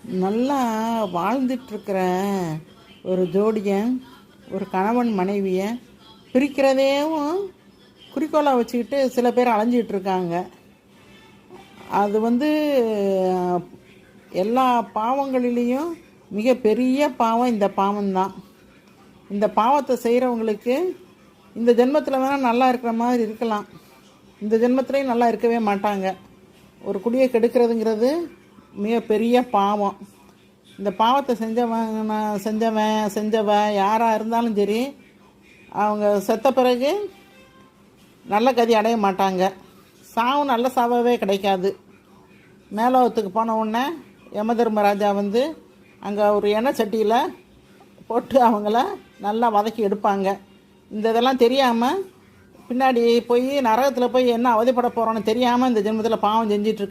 நல்லா வாழ்ந்துட்டுருக்கிற ஒரு ஜோடியை, ஒரு கணவன் மனைவியை பிரிக்கிறதையும் குறிக்கோளாக வச்சுக்கிட்டு சில பேர் அலைஞ்சிட்டு இருக்காங்க. அது எல்லா பாவங்களிலேயும் மிகப்பெரிய பாவம் இந்த பாவம்தான். இந்த பாவத்தை செய்கிறவங்களுக்கு இந்த ஜென்மத்தில் வேணால் நல்லா இருக்கிற மாதிரி இருக்கலாம், இந்த ஜென்மத்திலையும் நல்லா இருக்கவே மாட்டாங்க. ஒரு குடியை கெடுக்கிறதுங்கிறது மிகப்பெரிய பாவம். இந்த பாவத்தை செஞ்சவ யாராக இருந்தாலும் சரி, அவங்க செத்த பிறகு நல்ல கதி அடைய மாட்டாங்க. சாவும் நல்ல சாவாகவே கிடைக்காது. மேலோகத்துக்கு போன உடனே யமதர்மராஜா அங்கே ஒரு எண்ணெய் சட்டியில் போட்டு அவங்கள நல்லா வதக்கி எடுப்பாங்க. இந்த இதெல்லாம் தெரியாமல் பின்னாடி போய் நரகத்தில் போய் என்ன அவதிப்பட போகிறோன்னு தெரியாமல் இந்த ஜென்மத்தில் பாவம் செஞ்சிட்ருக்கு